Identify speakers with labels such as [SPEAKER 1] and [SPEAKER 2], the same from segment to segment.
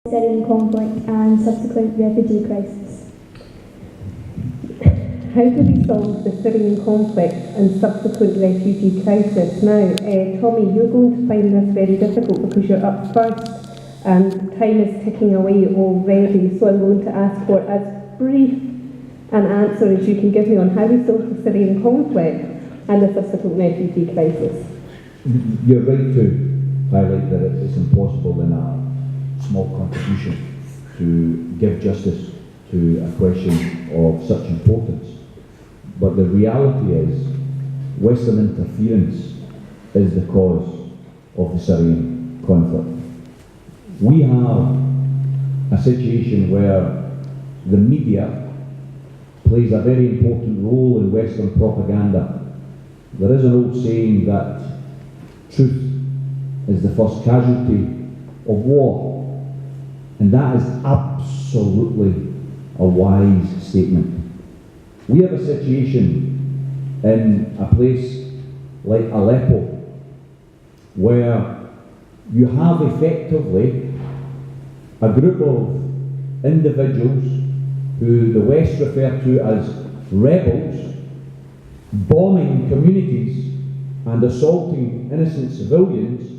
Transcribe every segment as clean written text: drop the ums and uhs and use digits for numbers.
[SPEAKER 1] Syrian conflict and subsequent refugee crisis.
[SPEAKER 2] How do we solve the Syrian conflict and subsequent refugee crisis? Now, Tommy, you're going to find this very difficult because you're up first and time is ticking away already, so I'm going to ask for as brief an answer as you can give me on how we solve the Syrian conflict and the subsequent refugee crisis.
[SPEAKER 3] You're right to highlight that it's impossible in a small contribution to give justice to a question of such importance. But the reality is, Western interference is the cause of the Syrian conflict. We have a situation where the media plays a very important role in Western propaganda. There is an old saying that truth is the first casualty of war. And that is absolutely a wise statement. We have a situation in a place like Aleppo where you have effectively a group of individuals who the West refer to as rebels bombing communities and assaulting innocent civilians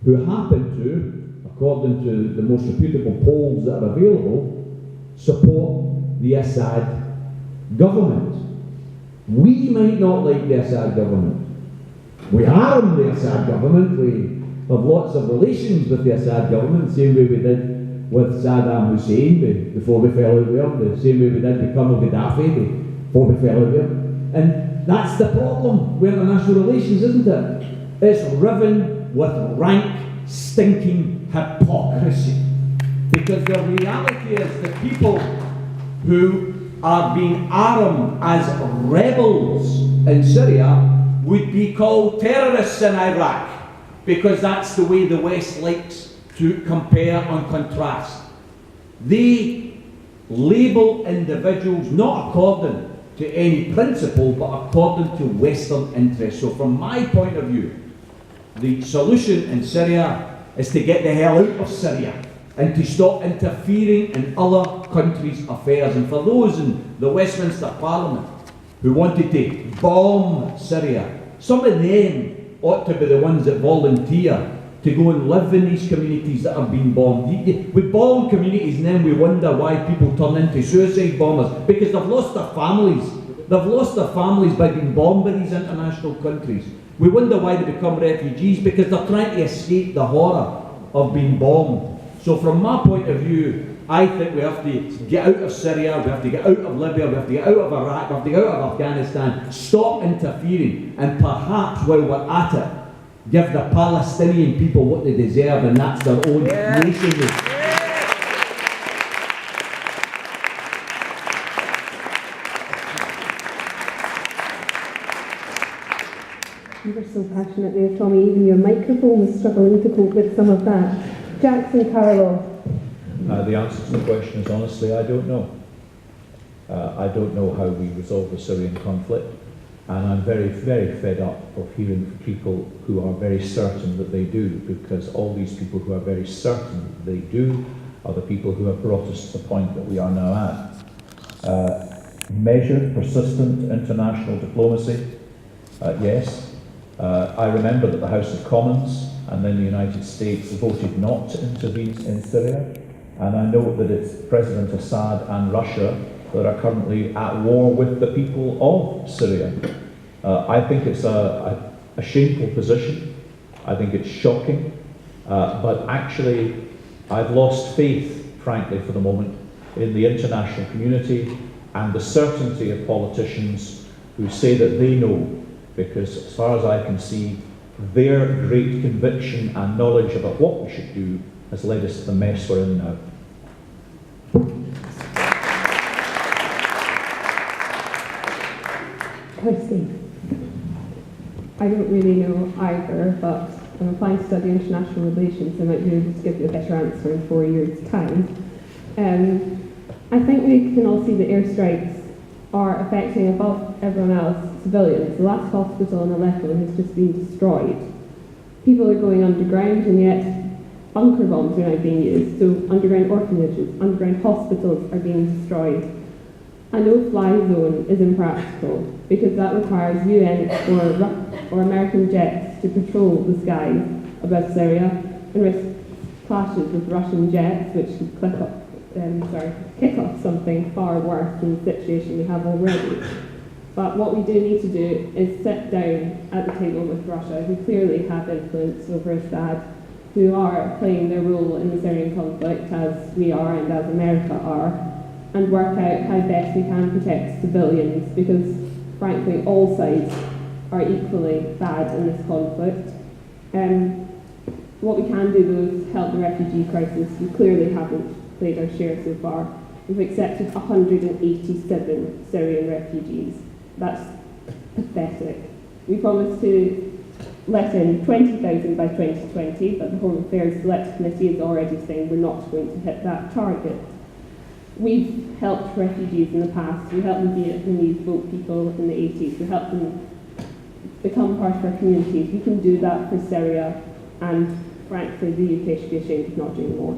[SPEAKER 3] who happen to, according to the most reputable polls that are available, support the Assad government. We might not like the Assad government. We harm the Assad government. We have lots of relations with the Assad government, the same way we did with Saddam Hussein before we fell out with him, the same way we did with Colonel Gaddafi before we fell out with him. And that's the problem with international relations, isn't it? It's riven with rank, stinking hypocrisy. Because the reality is the people who are being armed as rebels in Syria would be called terrorists in Iraq, because that's the way the West likes to compare and contrast. They label individuals not according to any principle, but according to Western interests. So from my point of view, the solution in Syria is to get the hell out of Syria and to stop interfering in other countries' affairs. And for those in the Westminster Parliament who wanted to bomb Syria, some of them ought to be the ones that volunteer to go and live in these communities that have been bombed. We bomb communities and then we wonder why people turn into suicide bombers, because they've lost their families. They've lost their families by being bombed by these international countries. We wonder why they become refugees, because they're trying to escape the horror of being bombed. So from my point of view, I think we have to get out of Syria, we have to get out of Libya, we have to get out of Iraq, we have to get out of Afghanistan, stop interfering, and perhaps while we're at it, give the Palestinian people what they deserve, and that's their own nation.
[SPEAKER 2] You were so passionate there, Tommy, even your microphone was struggling to cope with some of that. Jackson Carlow.
[SPEAKER 4] The answer to the question is, honestly, I don't know. I don't know how we resolve the Syrian conflict, and I'm very, very fed up of hearing from people who are very certain that they do, because all these people who are very certain that they do are the people who have brought us to the point that we are now at. Measured, persistent international diplomacy, yes. I remember that the House of Commons and then the United States voted not to intervene in Syria, and I know that it's President Assad and Russia that are currently at war with the people of Syria. I think it's a shameful position. I think it's shocking, but actually I've lost faith, frankly, for the moment, in the international community and the certainty of politicians who say that they know, because as far as I can see, their great conviction and knowledge about what we should do has led us to the mess we're in now.
[SPEAKER 2] Kirsty.
[SPEAKER 5] I don't really know either, but I'm applying to study international relations. I might be able to give you a better answer in 4 years' time. I think we can all see that airstrikes are affecting, above everyone else, civilians. The last hospital in Aleppo has just been destroyed. People are going underground, and yet bunker bombs are now being used, so underground orphanages, underground hospitals are being destroyed. A no-fly zone is impractical because that requires UN or American jets to patrol the skies above Syria and risk clashes with Russian jets, which could kick off something far worse than the situation we have already. But what we do need to do is sit down at the table with Russia, who clearly have influence over Assad, who are playing their role in the Syrian conflict as we are and as America are, and work out how best we can protect civilians, because frankly all sides are equally bad in this conflict. What we can do though is help the refugee crisis. We clearly haven't played our share so far. We've accepted 187 Syrian refugees. That's pathetic. We promised to let in 20,000 by 2020, but the Home Affairs Select Committee is already saying we're not going to hit that target. We've helped refugees in the past. We helped the Vietnamese boat people in the 80s. We helped them become part of our communities. We can do that for Syria, and frankly, the UK should be ashamed of not doing more.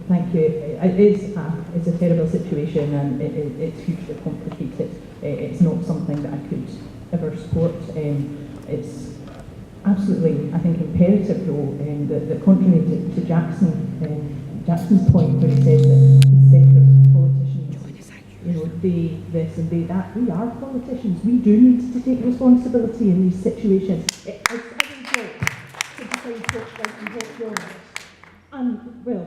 [SPEAKER 6] Thank you. It's a terrible situation, and it's hugely complicated. It's not something that I could ever support. It's absolutely, I think, imperative though, that contrary to Jackson's point where he said that he said that politicians, they this and they that. We are politicians. We do need to take responsibility in these situations. It's every job to decide what's right and what's wrong. And, well,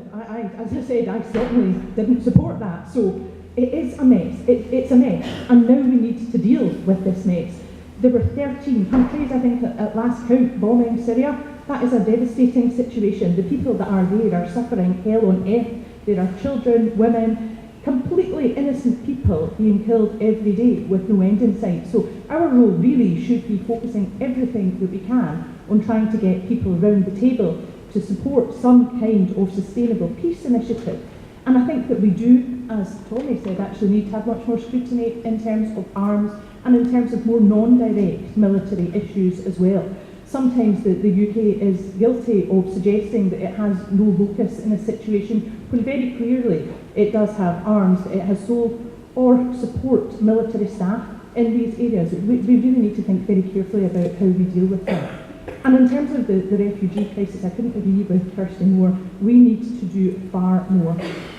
[SPEAKER 6] as I said, I certainly didn't support that. So it is a mess. It's a mess. And now we need to deal with this mess. There were 13 countries, I think, at last count, bombing Syria. That is a devastating situation. The people that are there are suffering hell on earth. There are children, women, completely innocent people being killed every day with no end in sight. So our role really should be focusing everything that we can on trying to get people round the table to support some kind of sustainable peace initiative. And I think that we do, as Tommy said, actually need to have much more scrutiny in terms of arms and in terms of more non-direct military issues as well. Sometimes the UK is guilty of suggesting that it has no locus in a situation when very clearly it does have arms, it has sole or support military staff in these areas. We really need to think very carefully about how we deal with them. And in terms of the refugee crisis, I couldn't agree with Kirsty more. We need to do far more.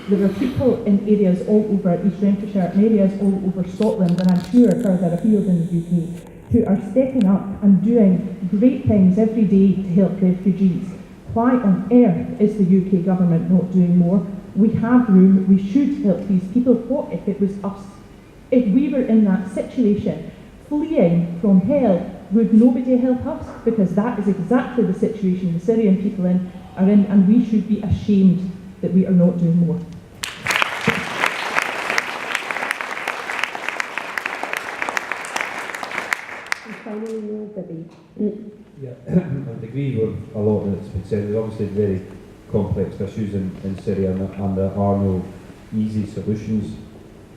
[SPEAKER 6] There are people in areas all over East Renfrewshire and areas all over Scotland, and I'm sure further afield in the UK, who are stepping up and doing great things every day to help refugees. Why on earth is the UK government not doing more? We have room, we should help these people. What if it was us? If we were in that situation, fleeing from hell, would nobody help us? Because that is exactly the situation the Syrian people are in, and we should be ashamed that we are not doing more.
[SPEAKER 2] And finally, Neil Bibby.
[SPEAKER 7] Yeah, I agree with a lot that's been said. There's obviously very complex issues in Syria, and there are no easy solutions.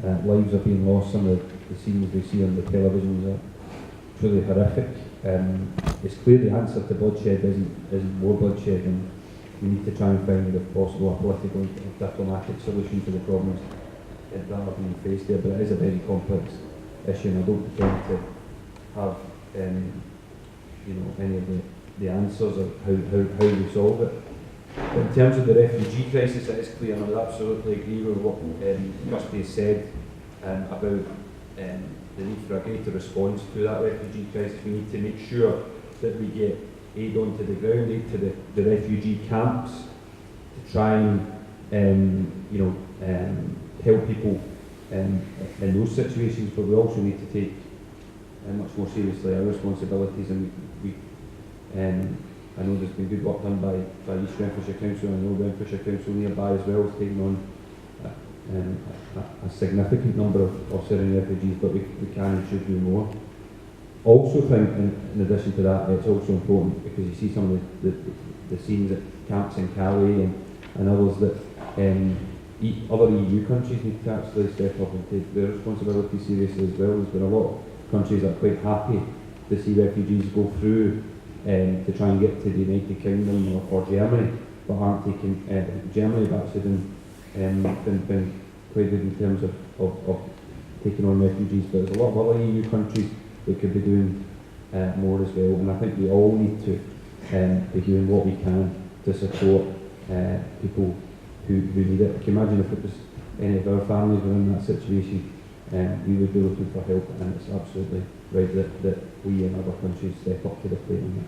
[SPEAKER 7] Lives are being lost. Some of the scenes we see on the televisions are truly horrific. It's clear the answer to bloodshed isn't more bloodshed, and we need to try and find, if possible, a political and diplomatic solution to the problems that are being faced there. But it is a very complex issue, and I don't pretend to have any of the answers of how we solve it. But in terms of the refugee crisis, it is clear, and I would absolutely agree with what Kirsty has said about the need for a greater response to that refugee crisis. We need to make sure that we get aid onto the ground, aid to the refugee camps, to try and help people in those situations. But we also need to take much more seriously our responsibilities, and I know there's been good work done by East Renfrewshire Council, and I know Renfrewshire Council nearby as well is taking on a significant number of Syrian refugees, but we can and should do more. Also think, in addition to that, it's also important because you see some of the scenes at camps in Calais and others that other EU countries need to actually step up and take their responsibility seriously as well. There's been a lot of countries that are quite happy to see refugees go through to try and get to the United Kingdom or Germany, but aren't taking Germany have actually been quite good in terms of taking on refugees, but there's a lot of other EU countries that could be doing more as well, and I think we all need to be doing what we can to support people who need it. I can imagine if it was any of our families were in that situation, we would be looking for help, and it's absolutely right that we and other countries step up to the plate on that.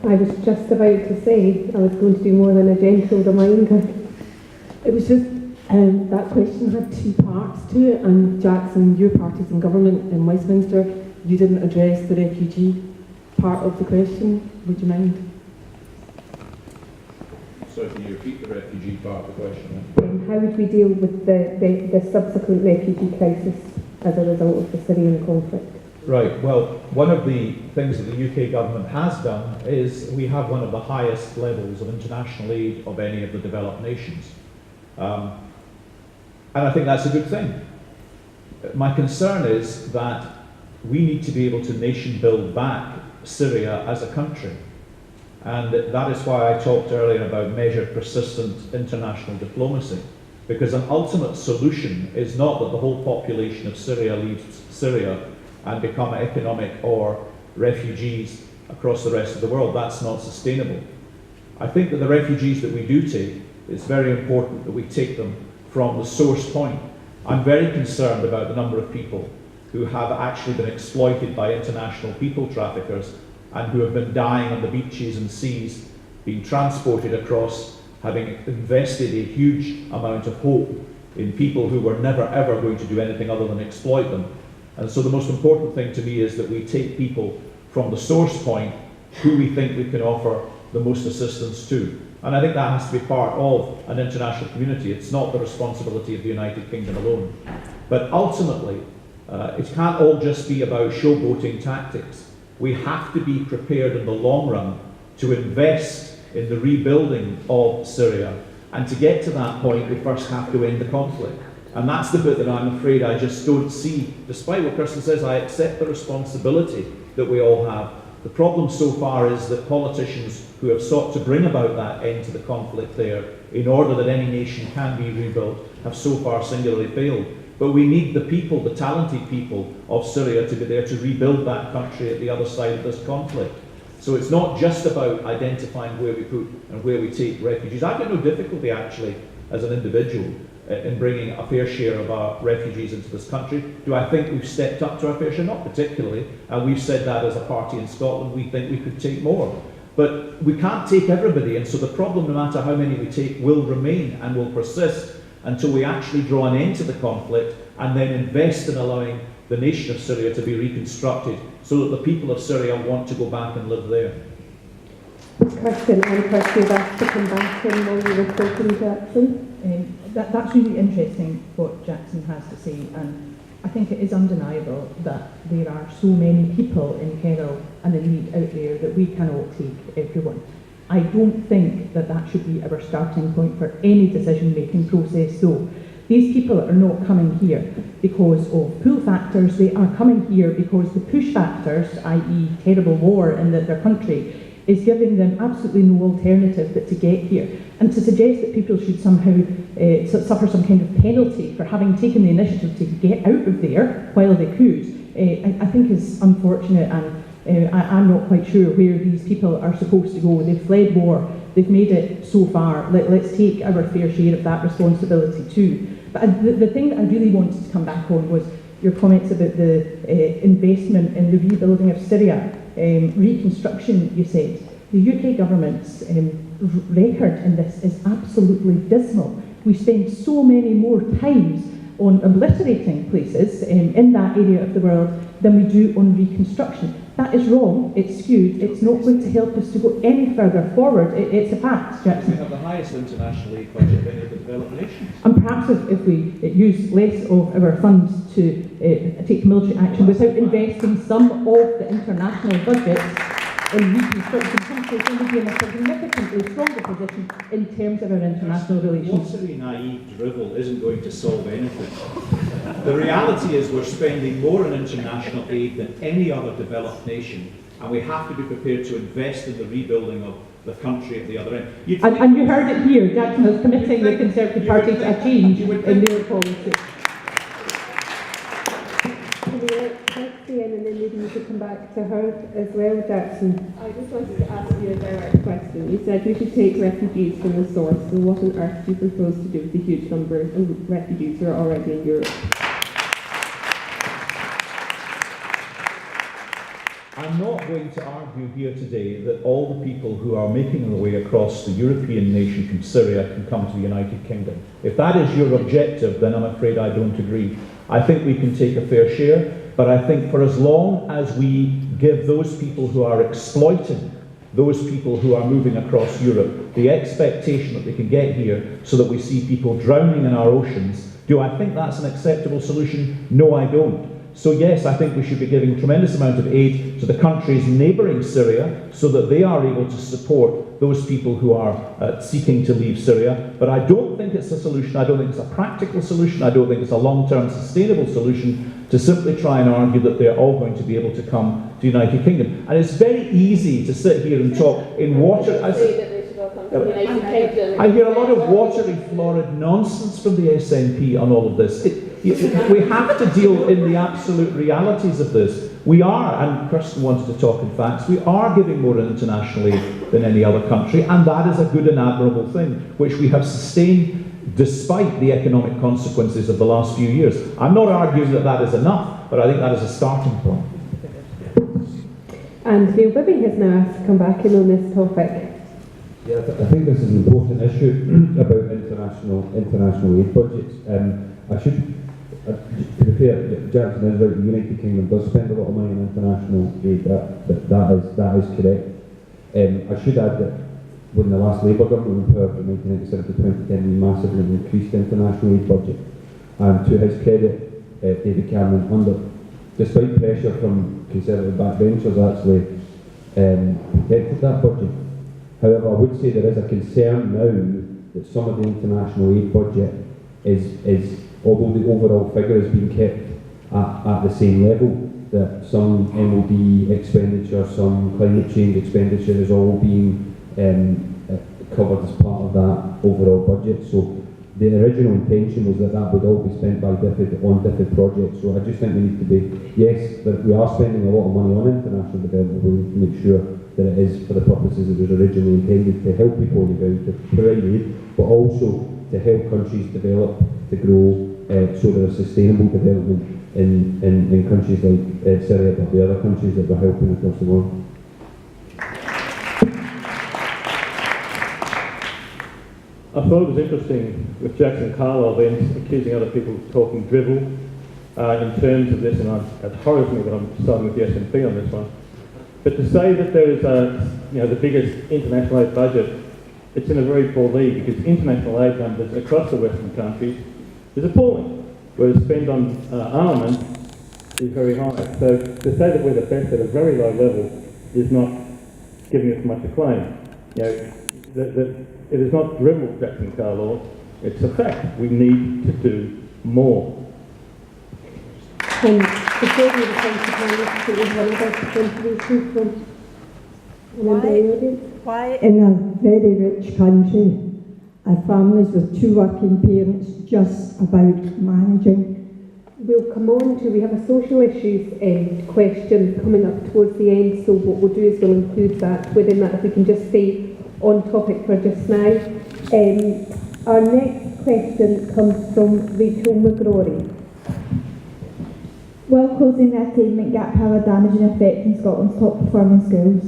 [SPEAKER 2] I was just about to say I was going to do more than a gentle reminder.
[SPEAKER 8] It was just that question had two parts to it, and Jackson, your party's in government in Westminster, you didn't address the refugee part of the question. Would you mind?
[SPEAKER 4] So can you repeat the refugee part of the question?
[SPEAKER 2] How would we deal with the subsequent refugee crisis as a result of the Syrian conflict?
[SPEAKER 4] Right, well, one of the things that the UK government has done is we have one of the highest levels of international aid of any of the developed nations. And I think that's a good thing. My concern is that we need to be able to nation build back Syria as a country. And that is why I talked earlier about measured, persistent international diplomacy. Because an ultimate solution is not that the whole population of Syria leaves Syria and become economic or refugees across the rest of the world. That's not sustainable. I think that the refugees that we do take, it's very important that we take them from the source point. I'm very concerned about the number of people who have actually been exploited by international people traffickers and who have been dying on the beaches and seas, being transported across, having invested a huge amount of hope in people who were never ever going to do anything other than exploit them. And so the most important thing to me is that we take people from the source point who we think we can offer the most assistance to. And I think that has to be part of an international community. It's not the responsibility of the United Kingdom alone. But ultimately, it can't all just be about showboating tactics. We have to be prepared in the long run to invest in the rebuilding of Syria. And to get to that point, we first have to end the conflict. And that's the bit that I'm afraid I just don't see. Despite what Kirsten says, I accept the responsibility that we all have. The problem so far is that politicians who have sought to bring about that end to the conflict there, in order that any nation can be rebuilt, have so far singularly failed. But we need the people, the talented people of Syria to be there to rebuild that country at the other side of this conflict. So it's not just about identifying where we put and where we take refugees. I've got no difficulty actually, as an individual, in bringing a fair share of our refugees into this country. Do I think we've stepped up to our fair share? Not particularly. And we've said that as a party in Scotland, we think we could take more. But we can't take everybody, and so the problem, no matter how many we take, will remain and will persist until we actually draw an end to the conflict and then invest in allowing the nation of Syria to be reconstructed so that the people of Syria want to go back and live there.
[SPEAKER 2] Kirsten, and Kirsten, asked to come back in while you were talking, Jackson.
[SPEAKER 6] That's really interesting what Jackson has to say, and I think it is undeniable that there are so many people in peril and in need out there that we cannot take everyone. I don't think that that should be our starting point for any decision-making process, though. These people are not coming here because of pull factors, they are coming here because the push factors, i.e. terrible war in their country, is giving them absolutely no alternative but to get here. And to suggest that people should somehow suffer some kind of penalty for having taken the initiative to get out of there while they could, I think is unfortunate, and I'm not quite sure where these people are supposed to go. They've fled war, they've made it so far, let's take our fair share of that responsibility too. But the thing that I really wanted to come back on was your comments about the investment in the rebuilding of Syria. Reconstruction, you said. The UK government's record in this is absolutely dismal. We spend so many more times on obliterating places in that area of the world than we do on reconstruction. That is wrong, it's skewed, it's not going to help us to go any further forward. It's a fact, Jackson.
[SPEAKER 4] We have the highest international aid budget of any of the developed nations.
[SPEAKER 6] And perhaps if we use less of our funds to take military action without investing some of the international budgets in reconstructing countries, then we'd be in a significantly stronger position in terms of our international relations.
[SPEAKER 4] Watery, naive drivel isn't going to solve anything. The reality is we're spending more on international aid than any other developed nation, and we have to be prepared to invest in the rebuilding of the country at the other end.
[SPEAKER 6] And you heard it here, Jackson is committing the Conservative Party to a change in their policy.
[SPEAKER 5] And then maybe you could come back to her as well, Jackson. I just wanted to ask you a direct question. You said we should take refugees from the source, so what on earth do you propose to do with the huge number of refugees who are already in Europe?
[SPEAKER 4] I'm not going to argue here today that all the people who are making their way across the European nation from Syria can come to the United Kingdom. If that is your objective, then I'm afraid I don't agree. I think we can take a fair share, but I think for as long as we give those people who are exploiting those people who are moving across Europe the expectation that they can get here so that we see people drowning in our oceans, do I think that's an acceptable solution? No, I don't. So yes, I think we should be giving a tremendous amount of aid to the countries neighbouring Syria so that they are able to support those people who are seeking to leave Syria. But I don't think it's a solution, I don't think it's a practical solution, I don't think it's a long-term sustainable solution to simply try and argue that they're all going to be able to come to the United Kingdom. And it's very easy to sit here and talk in water. I hear a lot of watery, florid nonsense from the SNP on all of this. We have to deal in the absolute realities of this. We are, and Kirsten wanted to talk in facts, we are giving more international aid than any other country, and that is a good and admirable thing, which we have sustained despite the economic consequences of the last few years. I'm not arguing that that is enough, but I think that is a starting point.
[SPEAKER 5] And Neil Bibby has now asked to come back in on this topic.
[SPEAKER 7] Yeah, I think this is an important issue about international aid budgets. I should, to be fair, Jackson is right, the United Kingdom does spend a lot of money on international aid, that is correct. I should add that when the last Labour government in power from 1997 to 2010, we massively increased the international aid budget. And to his credit, David Cameron, despite pressure from Conservative backbenchers, actually protected that budget. However, I would say there is a concern now that some of the international aid budget is although the overall figure has been kept at the same level, that some MOD expenditure, some climate change expenditure is all being covered as part of that overall budget. So the original intention was that would all be spent by different projects. So I just think we need to be, yes, that we are spending a lot of money on international development, we need to make sure that it is for the purposes it was originally intended, to help people on the ground, to provide aid, but also to help countries develop, to grow, so there is sustainable development in countries like Syria, but the other countries that we're helping across the world.
[SPEAKER 9] I thought it was interesting with Jackson Carlisle then accusing other people of talking drivel in terms of this, and it horrors me that I'm starting with the SNP on this one. But to say that there is the biggest international aid budget, it's in a very poor league, because international aid numbers across the Western countries is appalling, whereas spend on armament is very high. So to say that we're the best at a very low level is not giving us much acclaim. It is not drivel, Jackson Carlisle, it's a fact. We need to do more.
[SPEAKER 5] And before we return to panelists, there was one other contribution from one of the audience.
[SPEAKER 10] Why, in a very rich country, families with 2 working parents just about managing?
[SPEAKER 5] We'll come on to, we have a social issues question coming up towards the end, so what we'll do is we'll include that within that, if we can just stay on topic for just now. Our next question comes from Rachel McGrory.
[SPEAKER 1] Will closing the attainment gap have a damaging effect in Scotland's top performing schools?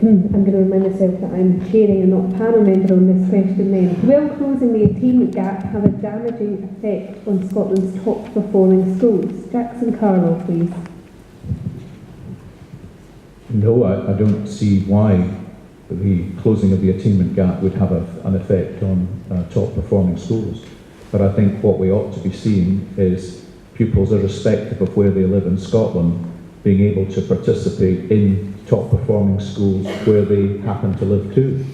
[SPEAKER 5] I'm going to remind myself that I'm chairing and not a panel member on this question then. Will closing the attainment gap have a damaging effect on Scotland's top performing schools? Jackson Carlisle, please.
[SPEAKER 4] No, I don't see why the closing of the attainment gap would have an effect on top performing schools. But I think what we ought to be seeing is pupils, irrespective of where they live in Scotland, being able to participate in top performing schools where they happen to live too.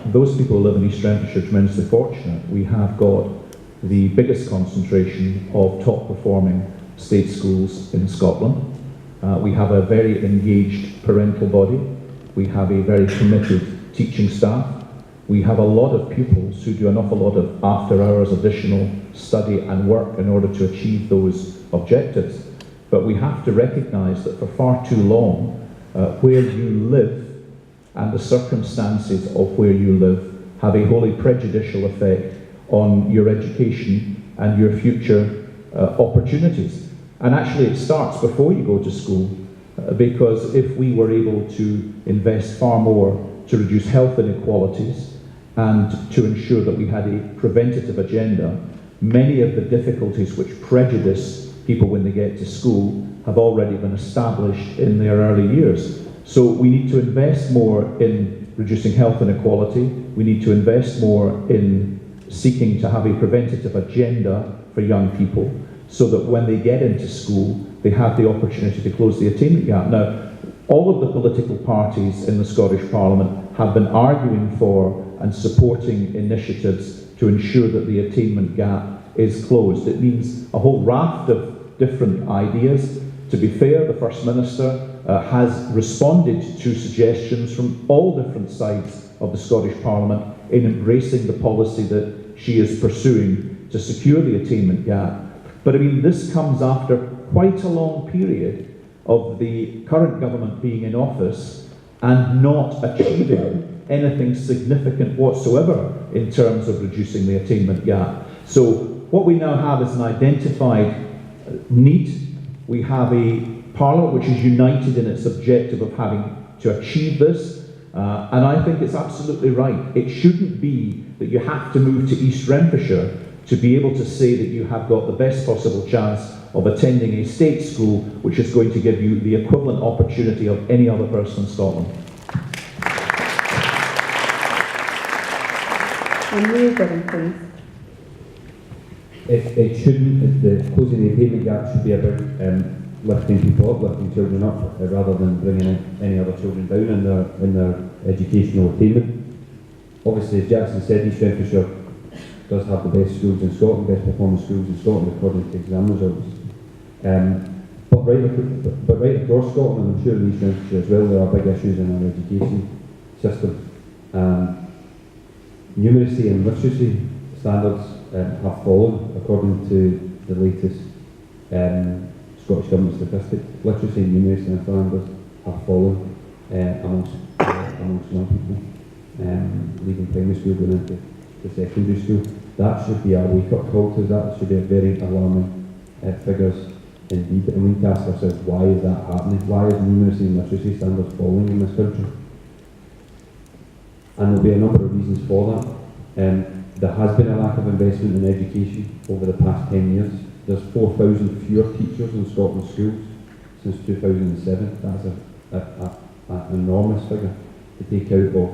[SPEAKER 4] Those people who live in East Renfrewshire are tremendously fortunate. We have got the biggest concentration of top performing state schools in Scotland. We have a very engaged parental body. We have a very committed teaching staff. We have a lot of pupils who do an awful lot of after hours additional study and work in order to achieve those objectives. But we have to recognise that for far too long, where you live and the circumstances of where you live have a wholly prejudicial effect on your education and your future opportunities. And actually it starts before you go to school, because if we were able to invest far more to reduce health inequalities and to ensure that we had a preventative agenda, many of the difficulties which prejudice people when they get to school have already been established in their early years. So we need to invest more in reducing health inequality. We need to invest more in seeking to have a preventative agenda for young people so that when they get into school, they have the opportunity to close the attainment gap. Now, all of the political parties in the Scottish Parliament have been arguing for and supporting initiatives to ensure that the attainment gap is closed. It means a whole raft of different ideas. To be fair, the First Minister has responded to suggestions from all different sides of the Scottish Parliament in embracing the policy that she is pursuing to secure the attainment gap. But I mean, this comes after quite a long period of the current government being in office and not achieving anything significant whatsoever in terms of reducing the attainment gap. So what we now have is an identified need. We have a Parliament which is united in its objective of having to achieve this, and I think it's absolutely right. It shouldn't be that you have to move to East Renfrewshire to be able to say that you have got the best possible chance of attending a state school which is going to give you the equivalent opportunity of any other person in Scotland.
[SPEAKER 2] Please.
[SPEAKER 7] It shouldn't, the closing the attainment gap should be about lifting people up, lifting children up, rather than bringing any other children down in their educational attainment. Obviously, as Jackson said, East Renfrewshire does have the best schools in Scotland, best performing schools in Scotland according to exam results. But right across Scotland, I'm sure in East Renfrewshire as well, there are big issues in our education system. Numeracy and literacy standards have fallen according to the latest Scottish Government statistics. Literacy and numeracy standards have fallen amongst young people, leaving primary school going into the secondary school. That should be our wake-up call to that. Should be a very alarming figures indeed. And we need to ask ourselves, why is that happening? Why is numeracy and literacy standards falling in this country? And there'll be a number of reasons for that. There has been a lack of investment in education over the past 10 years. There's 4,000 fewer teachers in Scotland's schools since 2007. That's an enormous figure to take out of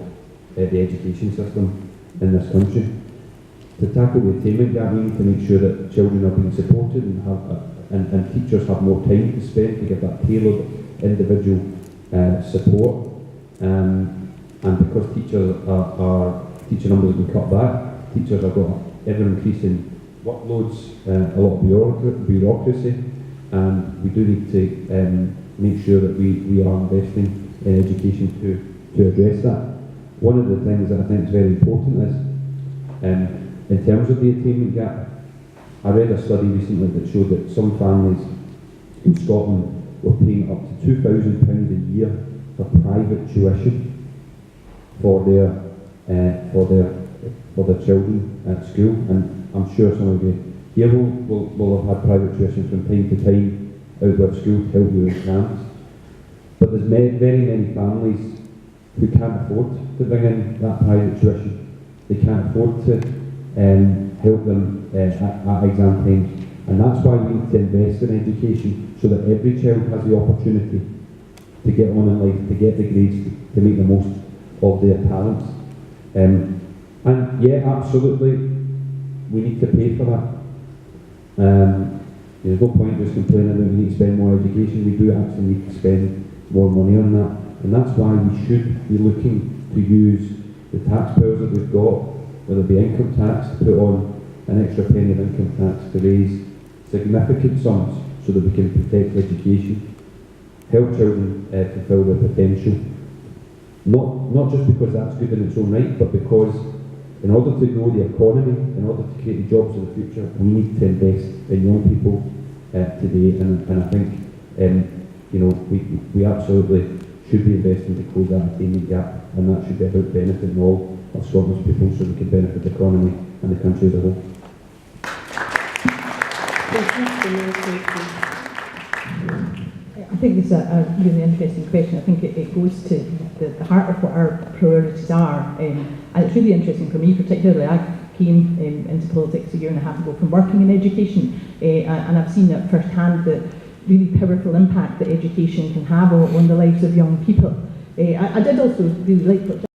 [SPEAKER 7] the education system in this country. To tackle the attainment gap, we need to make sure that children are being supported and teachers have more time to spend to give that tailored individual support. And because teachers teacher numbers have been cut back, teachers have got ever increasing workloads, a lot of bureaucracy, and we do need to make sure that we are investing in education to address that. One of the things that I think is very important is, in terms of the attainment gap, I read a study recently that showed that some families in Scotland were paying up to £2,000 a year for private tuition for their children at school, and I'm sure some of you here will have had private tuition from time to time out of school to help you with exams. But there's very many families who can't afford to bring in that private tuition. They can't afford to help them at exam time, and that's why we need to invest in education so that every child has the opportunity
[SPEAKER 11] to get on in life, to get the grades, to make the most of their talents. And yeah, absolutely, we need to pay for that. There's no point just complaining that we need to spend more education. We do actually need to spend more money on that, and that's why we should be looking to use the tax powers that we've got, whether it be income tax, to put on an extra penny of income tax to raise significant sums so that we can protect education, help children fulfil their potential. Not just because that's good in its own right, but because in order to grow the economy, in order to create the jobs of the future, we need to invest in young people today, and I think we absolutely should be investing to close that attainment gap, and that should be about benefiting all of Scotland's people so we can benefit the economy and the country as a whole.
[SPEAKER 6] I think it's a really interesting question. I think it goes to the heart of what our priorities are, and it's really interesting for me particularly. I came into politics a year and a half ago from working in education, and I've seen at first hand the really powerful impact that education can have on the lives of young people. I did also really like what